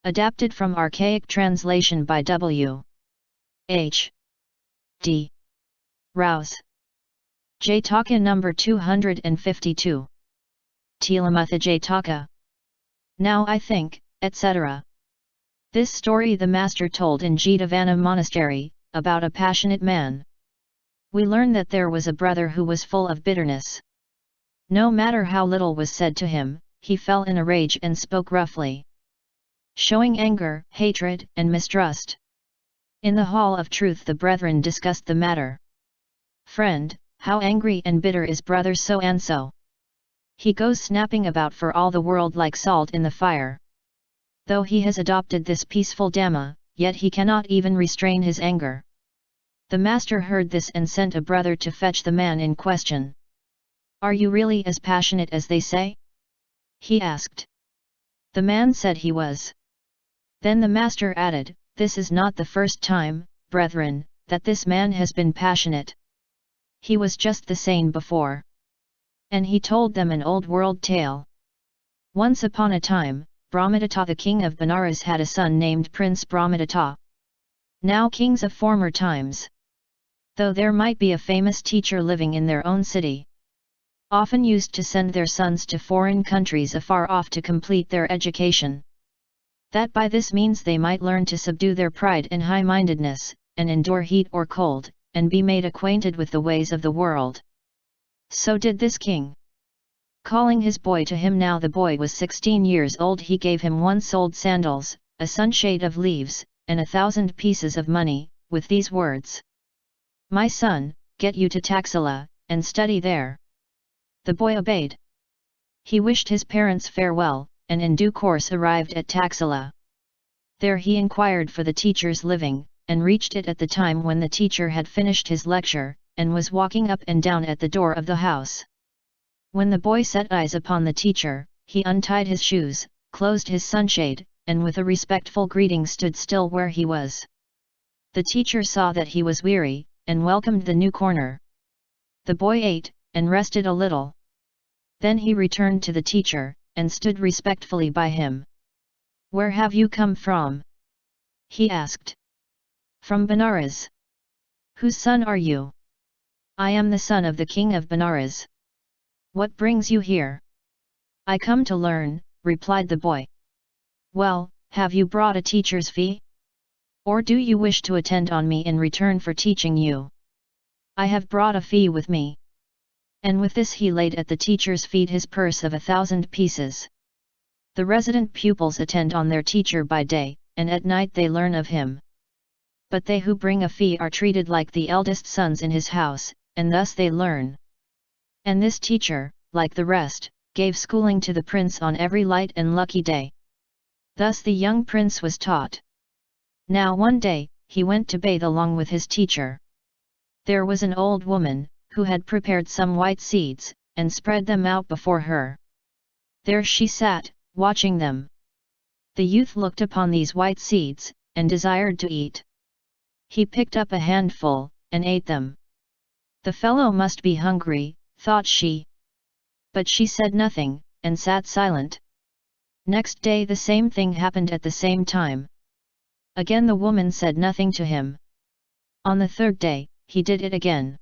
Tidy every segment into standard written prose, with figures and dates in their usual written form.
Adapted from archaic translation by W. H. D. Rouse. Jataka number 252. Tila-Muṭṭhi-Jātaka. Now I think, etc. This story the master told in Jetavana monastery, about a passionate man. We learn that there was a brother who was full of bitterness. No matter how little was said to him, he fell in a rage and spoke roughly, showing anger, hatred, and mistrust. In the hall of truth the brethren discussed the matter. Friend, how angry and bitter is brother so and so. He goes snapping about for all the world like salt in the fire. Though he has adopted this peaceful Dhamma, yet he cannot even restrain his anger. The master heard this and sent a brother to fetch the man in question. Are you really as passionate as they say? He asked. The man said he was. Then the master added, this is not the first time, brethren, that this man has been passionate. He was just the same before. And he told them an old world tale. Once upon a time, Brahmadatta the king of Benares had a son named Prince Brahmadatta. Now kings of former times. Though there might be a famous teacher living in their own city, often used to send their sons to foreign countries afar off to complete their education. That by this means they might learn to subdue their pride and high-mindedness, and endure heat or cold, and be made acquainted with the ways of the world. So did this king. Calling his boy to him, now the boy was 16 years old, he gave him 1 soled sandals, a sunshade of leaves, and 1,000 pieces of money, with these words. My son, get you to Taxila, and study there. The boy obeyed. He wished his parents farewell, and in due course arrived at Taxila. There he inquired for the teacher's living, and reached it at the time when the teacher had finished his lecture, and was walking up and down at the door of the house. When the boy set eyes upon the teacher, he untied his shoes, closed his sunshade, and with a respectful greeting stood still where he was. The teacher saw that he was weary, and welcomed the newcomer. The boy ate, and rested a little. Then he returned to the teacher, and stood respectfully by him. Where have you come from? He asked. From Benares. Whose son are you? I am the son of the king of Benares. What brings you here? I come to learn, replied the boy. Well, have you brought a teacher's fee? Or do you wish to attend on me in return for teaching you? I have brought a fee with me. And with this he laid at the teacher's feet his purse of 1,000 pieces. The resident pupils attend on their teacher by day, and at night they learn of him. But they who bring a fee are treated like the eldest sons in his house, and thus they learn. And this teacher, like the rest, gave schooling to the prince on every light and lucky day. Thus the young prince was taught. Now one day, he went to bathe along with his teacher. There was an old woman, who had prepared some white seeds, and spread them out before her. There she sat, watching them. The youth looked upon these white seeds, and desired to eat. He picked up a handful, and ate them. The fellow must be hungry, thought she. But she said nothing, and sat silent. Next day the same thing happened at the same time. Again the woman said nothing to him. On the third day, he did it again.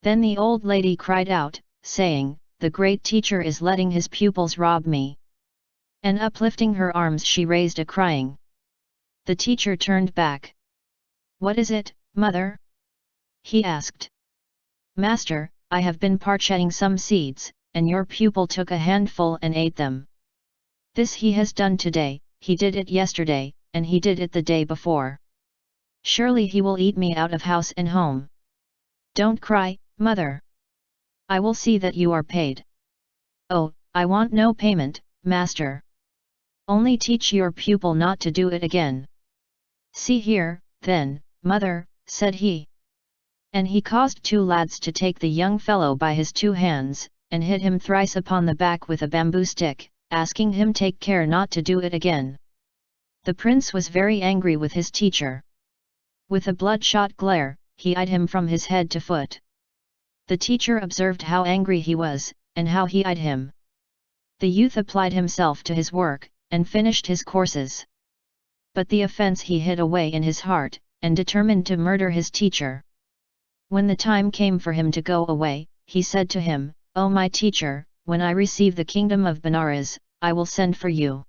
Then the old lady cried out, saying, the great teacher is letting his pupils rob me. And uplifting her arms she raised a crying. The teacher turned back. What is it, mother? He asked. Master, I have been parching some seeds, and your pupil took a handful and ate them. This he has done today, he did it yesterday, and he did it the day before. Surely he will eat me out of house and home. Don't cry, mother. I will see that you are paid. Oh, I want no payment, master. Only teach your pupil not to do it again. See here, then, mother, said he. And he caused 2 lads to take the young fellow by his 2 hands, and hit him thrice upon the back with a bamboo stick, asking him take care not to do it again. The prince was very angry with his teacher. With a bloodshot glare, he eyed him from his head to foot. The teacher observed how angry he was, and how he eyed him. The youth applied himself to his work, and finished his courses. But the offense he hid away in his heart, and determined to murder his teacher. When the time came for him to go away, he said to him, "O my teacher, when I receive the kingdom of Benares, I will send for you.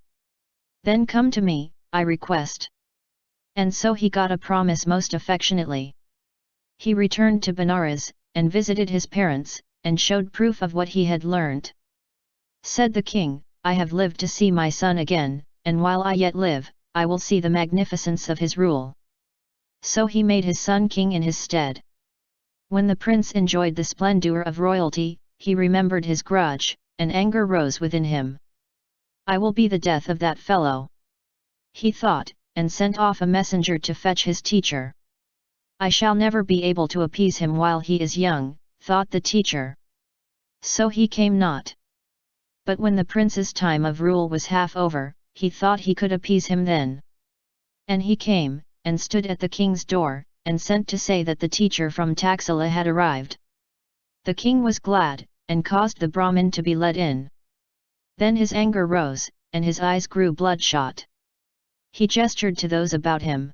Then come to me, I request." And so he got a promise most affectionately. He returned to Benares, and visited his parents, and showed proof of what he had learnt. Said the king, "I have lived to see my son again, and while I yet live, I will see the magnificence of his rule." So he made his son king in his stead. When the prince enjoyed the splendour of royalty, he remembered his grudge, and anger rose within him. "I will be the death of that fellow," he thought, and sent off a messenger to fetch his teacher. "I shall never be able to appease him while he is young," thought the teacher. So he came not. But when the prince's time of rule was half over, he thought he could appease him then. And he came, and stood at the king's door, and sent to say that the teacher from Taxila had arrived. The king was glad, and caused the Brahmin to be let in. Then his anger rose, and his eyes grew bloodshot. He gestured to those about him.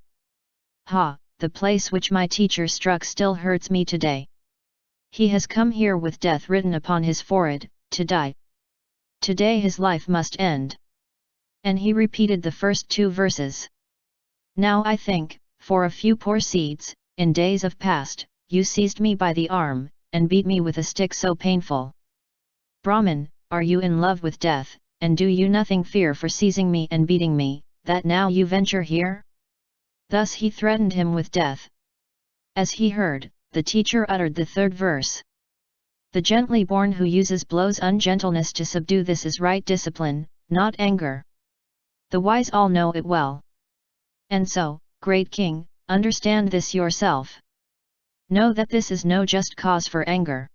"Ha, the place which my teacher struck still hurts me today. He has come here with death written upon his forehead, to die. Today his life must end." And he repeated the first two verses. "Now I think, for a few poor seeds, in days of past, you seized me by the arm, and beat me with a stick so painful. Brahmin, are you in love with death, and do you nothing fear for seizing me and beating me, that now you venture here?" Thus he threatened him with death. As he heard, the teacher uttered the third verse. "The gently born who uses blows ungentleness to subdue, this is right discipline, not anger. The wise all know it well. And so, great king, understand this yourself. Know that this is no just cause for anger.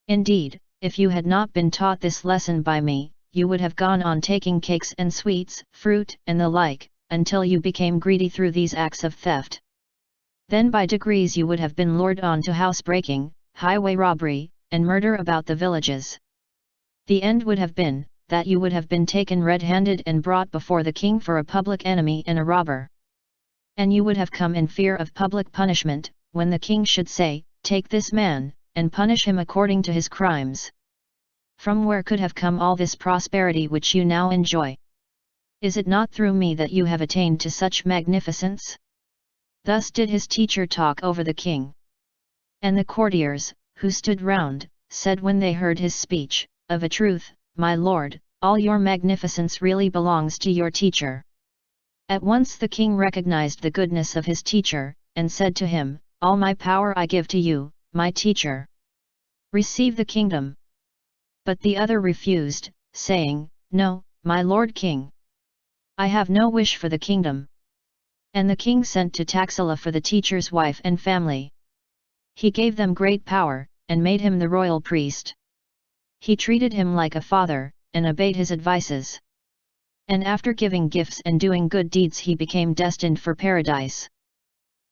Indeed, if you had not been taught this lesson by me, you would have gone on taking cakes and sweets, fruit and the like, until you became greedy through these acts of theft. Then by degrees you would have been lured on to housebreaking, highway robbery, and murder about the villages. The end would have been, that you would have been taken red-handed and brought before the king for a public enemy and a robber. And you would have come in fear of public punishment, when the king should say, 'Take this man, and punish him according to his crimes.' From where could have come all this prosperity which you now enjoy? Is it not through me that you have attained to such magnificence?" Thus did his teacher talk over the king. And the courtiers, who stood round, said when they heard his speech, "Of a truth, my lord, all your magnificence really belongs to your teacher." At once the king recognized the goodness of his teacher, and said to him, "All my power I give to you, my teacher. Receive the kingdom." But the other refused, saying, "No, my lord king. I have no wish for the kingdom." And the king sent to Taxila for the teacher's wife and family. He gave them great power, and made him the royal priest. He treated him like a father, and obeyed his advices. And after giving gifts and doing good deeds he became destined for paradise.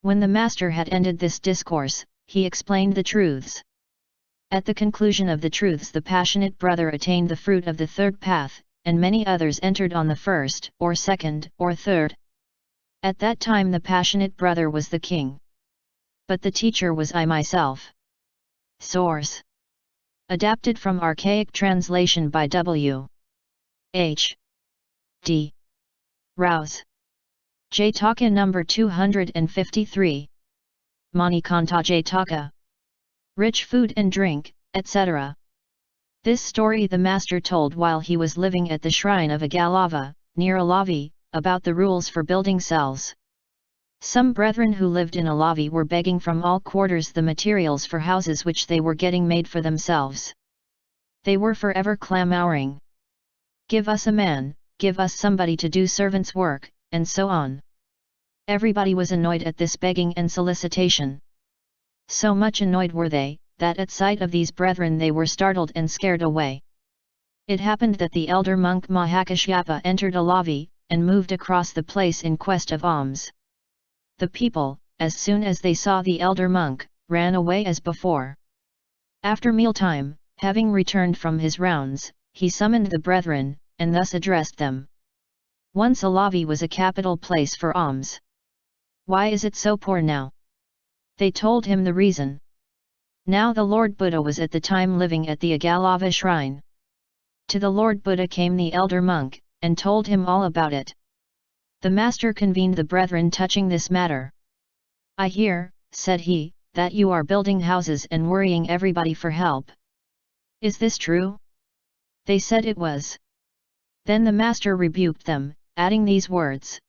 When the master had ended this discourse, he explained the truths. At the conclusion of the truths the passionate brother attained the fruit of the third path, and many others entered on the first, or second, or third. At that time the passionate brother was the king. But the teacher was I myself. Source: adapted from archaic translation by W. H. D. Rouse. Jataka number 253. Manikanta Jataka. Rich food and drink, etc. This story the master told while he was living at the shrine of Agalava, near Alavi, about the rules for building cells. Some brethren who lived in Alavi were begging from all quarters the materials for houses which they were getting made for themselves. They were forever clamouring, "Give us a man, give us somebody to do servant's work," and so on. Everybody was annoyed at this begging and solicitation. So much annoyed were they, that at sight of these brethren they were startled and scared away. It happened that the elder monk Mahakashyapa entered Alavi, and moved across the place in quest of alms. The people, as soon as they saw the elder monk, ran away as before. After mealtime, having returned from his rounds, he summoned the brethren, and thus addressed them. Once Alavi was a capital place for alms. Why is it so poor now? They told him the reason. Now the Lord Buddha was at the time living at the Agalava shrine. To the Lord Buddha came the elder monk, and told him all about it. The master convened the brethren touching this matter. "I hear," said he, "that you are building houses and worrying everybody for help. Is this true?" They said it was. Then the master rebuked them, adding these words: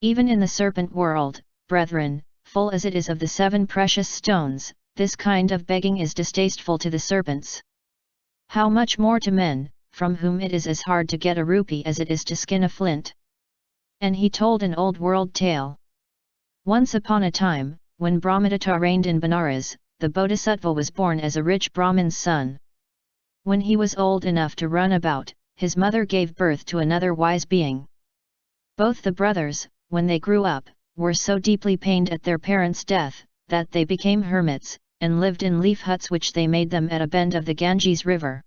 "Even in the serpent world, brethren, full as it is of the 7 precious stones, this kind of begging is distasteful to the serpents. How much more to men, from whom it is as hard to get a rupee as it is to skin a flint." And he told an old world tale. Once upon a time, when Brahmadatta reigned in Benares, the Bodhisattva was born as a rich Brahmin's son. When he was old enough to run about, his mother gave birth to another wise being. Both the brothers, when they grew up, were so deeply pained at their parents' death, that they became hermits, and lived in leaf huts which they made them at a bend of the Ganges river.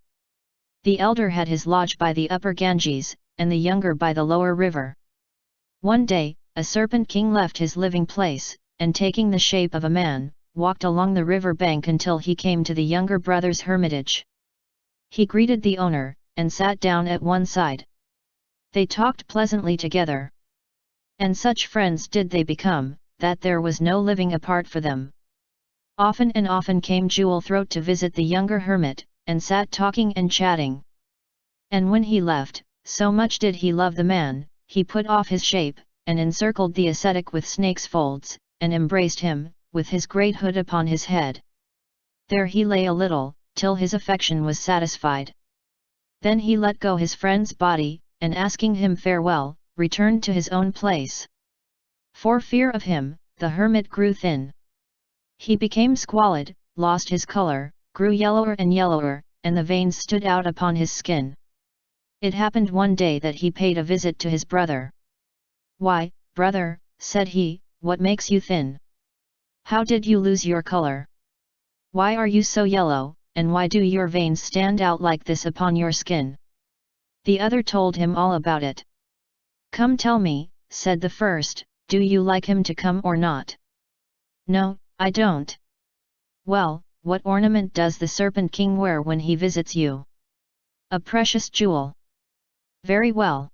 The elder had his lodge by the upper Ganges, and the younger by the lower river. One day, a serpent-king left his living place, and taking the shape of a man, walked along the river bank until he came to the younger brother's hermitage. He greeted the owner, and sat down at one side. They talked pleasantly together. And such friends did they become, that there was no living apart for them. Often and often came Jewel Throat to visit the younger hermit, and sat talking and chatting. And when he left, so much did he love the man, he put off his shape, and encircled the ascetic with snake's folds, and embraced him, with his great hood upon his head. There he lay a little, till his affection was satisfied. Then he let go his friend's body, and asking him farewell, returned to his own place. For fear of him, the hermit grew thin. He became squalid, lost his color, grew yellower, and the veins stood out upon his skin. It happened one day that he paid a visit to his brother. "Why, brother," said he, "what makes you thin? How did you lose your color? Why are you so yellow, and why do your veins stand out like this upon your skin?" The other told him all about it. "Come tell me," said the first, "do you like him to come or not?" "No, I don't." "Well, what ornament does the serpent-king wear when he visits you?" "A precious jewel." "Very well.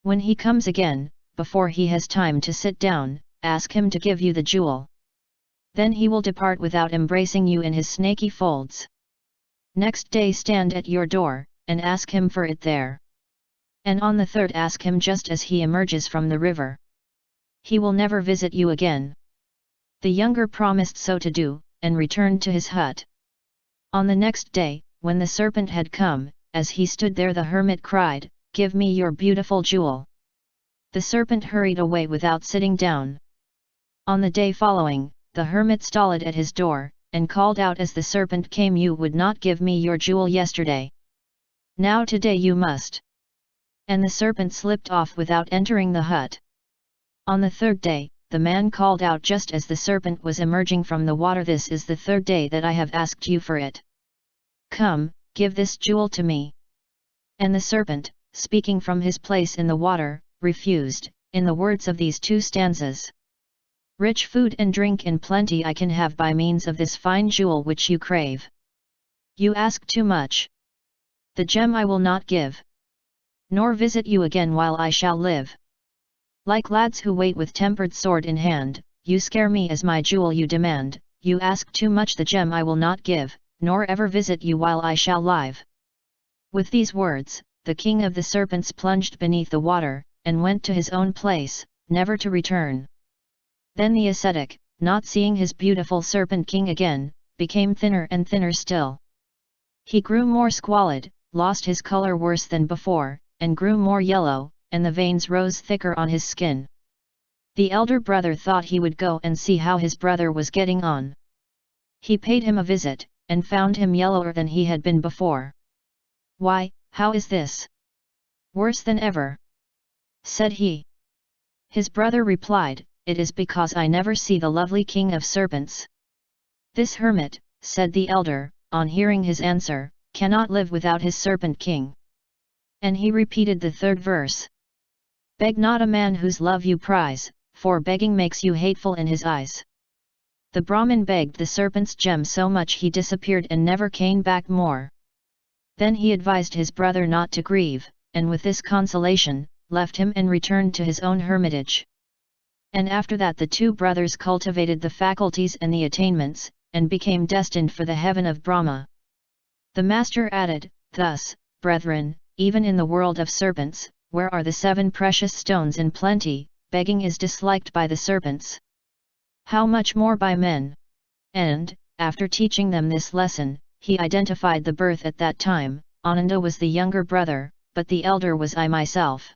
When he comes again, before he has time to sit down, ask him to give you the jewel. Then he will depart without embracing you in his snaky folds. Next day stand at your door, and ask him for it there. And on the third ask him just as he emerges from the river. He will never visit you again." The younger promised so to do, and returned to his hut. On the next day, when the serpent had come, as he stood there the hermit cried, "Give me your beautiful jewel." The serpent hurried away without sitting down. On the day following, the hermit stalled at his door, and called out as the serpent came, "You would not give me your jewel yesterday. Now today you must." And the serpent slipped off without entering the hut. On the third day, the man called out just as the serpent was emerging from the water, "This is the third day that I have asked you for it. Come, give this jewel to me." And the serpent, speaking from his place in the water, refused, in the words of these 2 stanzas. "Rich food and drink in plenty I can have by means of this fine jewel which you crave. You ask too much. The gem I will not give, nor visit you again while I shall live. Like lads who wait with tempered sword in hand, you scare me as my jewel you demand. You ask too much, the gem I will not give, nor ever visit you while I shall live." With these words, the king of the serpents plunged beneath the water, and went to his own place, never to return. Then the ascetic, not seeing his beautiful serpent-king again, became thinner and thinner still. He grew more squalid, lost his color worse than before, and grew more yellow, and the veins rose thicker on his skin. The elder brother thought he would go and see how his brother was getting on. He paid him a visit, and found him yellower than he had been before. "Why, how is this?" "Worse than ever," said he. His brother replied, "It is because I never see the lovely king of serpents." "This hermit," said the elder, on hearing his answer, "cannot live without his serpent-king." And he repeated the third verse. Beg not a man whose love you prize, for begging makes you hateful in his eyes. The Brahmin begged the serpent's gem so much he disappeared and never came back more. Then he advised his brother not to grieve, and with this consolation, left him and returned to his own hermitage. And after that the two brothers cultivated the faculties and the attainments, and became destined for the heaven of Brahma. The master added, thus, brethren, even in the world of serpents, where are the 7 precious stones in plenty, begging is disliked by the serpents. How much more by men? And, after teaching them this lesson, he identified the birth at that time. Ananda was the younger brother, but the elder was I myself.